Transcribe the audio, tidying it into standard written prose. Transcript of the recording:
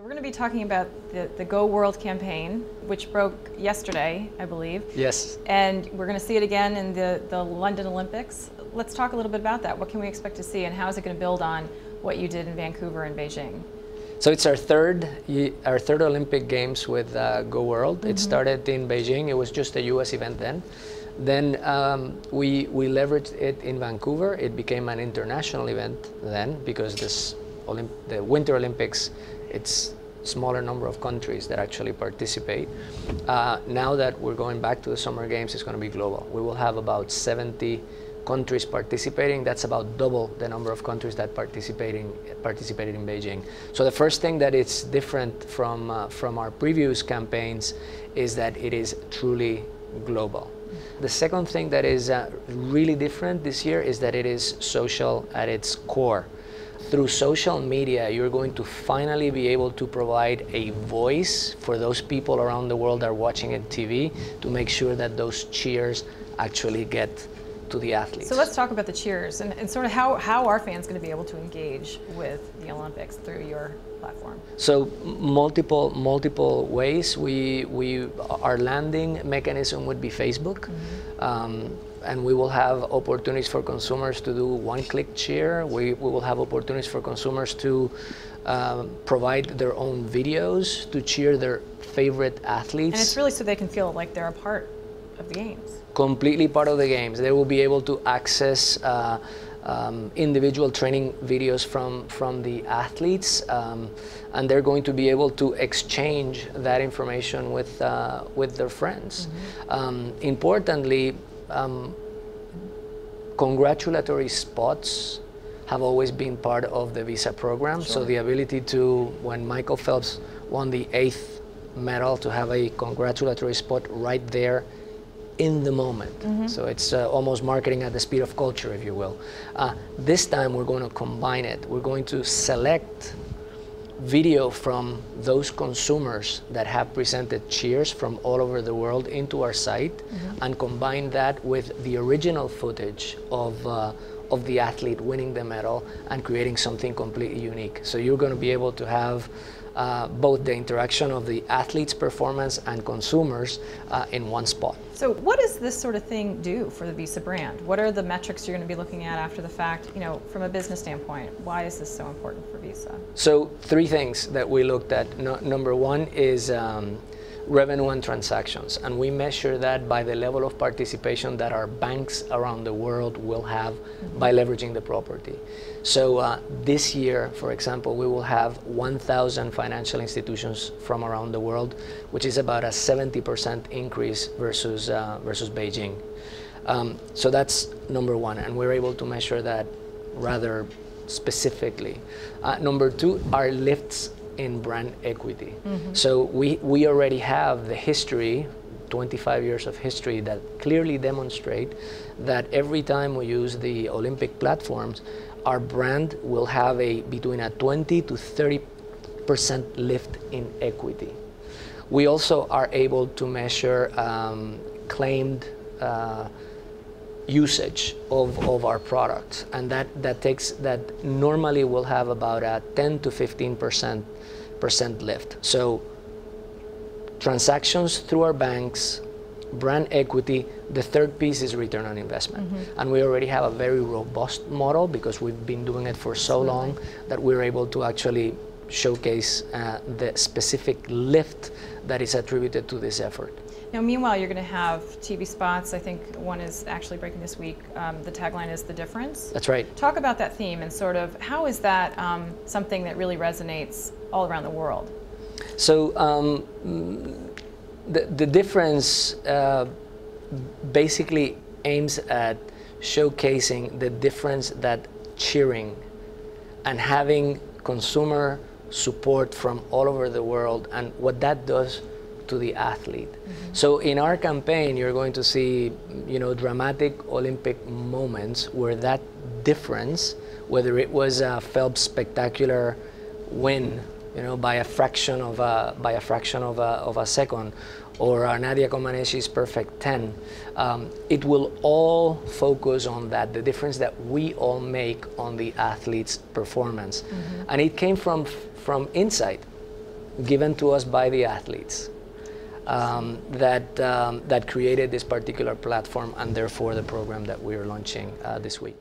So we're going to be talking about the Go World campaign, which broke yesterday, I believe. Yes. And we're going to see it again in the London Olympics. Let's talk a little bit about that. What can we expect to see, and how is it going to build on what you did in Vancouver and Beijing? So it's our third Olympic Games with Go World. It started in Beijing. It was just a U.S. event then. Then we leveraged it in Vancouver. It became an international event then, because the Winter Olympics, it's a smaller number of countries that actually participate. Now that we're going back to the Summer Games, it's going to be global. We will have about 70 countries participating. That's about double the number of countries that participated in Beijing. So the first thing that is different from our previous campaigns is that it is truly global. The second thing that is really different this year is that it is social at its core. Through social media, you're going to finally be able to provide a voice for those people around the world that are watching on TV to make sure that those cheers actually get to the athletes. So let's talk about the cheers and sort of how are fans going to be able to engage with the Olympics through your platform? So multiple ways. Our landing mechanism would be Facebook. And we will have opportunities for consumers to do one-click cheer. We will have opportunities for consumers to provide their own videos to cheer their favorite athletes. And it's really so they can feel like they're a part of the games. Completely part of the games. They will be able to access individual training videos from the athletes, and they're going to be able to exchange that information with their friends. Importantly, congratulatory spots have always been part of the visa program. Sure. So the ability to, when Michael Phelps won the 8th medal, to have a congratulatory spot right there in the moment. So it's almost marketing at the speed of culture, if you will. This time we're going to combine it. We're going to select video from those consumers that have presented cheers from all over the world into our site, and combine that with the original footage of the athlete winning the medal and creating something completely unique. So you're going to be able to have both the interaction of the athlete's performance and consumers in one spot. So what does this sort of thing do for the Visa brand? What are the metrics you're going to be looking at after the fact, from a business standpoint? Why is this so important for Visa? So 3 things that we looked at. Number 1 is revenue and transactions, and we measure that by the level of participation that our banks around the world will have by leveraging the property. So this year, for example, we will have 1,000 financial institutions from around the world, which is about a 70% increase versus Beijing. So that's number 1, and we're able to measure that rather specifically. Number 2 are lifts in brand equity. So we already have the history, 25 years of history, that clearly demonstrate that every time we use the Olympic platforms, our brand will have between a 20 to 30% lift in equity. We also are able to measure claimed usage of our products, and that normally will have about a 10 to 15% lift. So transactions through our banks, brand equity. The third piece is return on investment. And we already have a very robust model because we've been doing it for so long that we're able to actually showcase the specific lift that is attributed to this effort. Now, meanwhile, you're going to have TV spots. I think one is actually breaking this week. The tagline is "The Difference." That's right. Talk about that theme and sort of how is that something that really resonates all around the world? So the difference basically aims at showcasing the difference that cheering and having consumer support from all over the world and what that does to the athlete. So in our campaign, you're going to see, dramatic Olympic moments where that difference, whether it was a Phelps spectacular win, by a fraction of a second, or Nadia Comaneci's perfect 10, it will all focus on that, the difference that we all make on the athlete's performance. And it came from insight. given to us by the athletes that created this particular platform, and therefore the program that we are launching this week.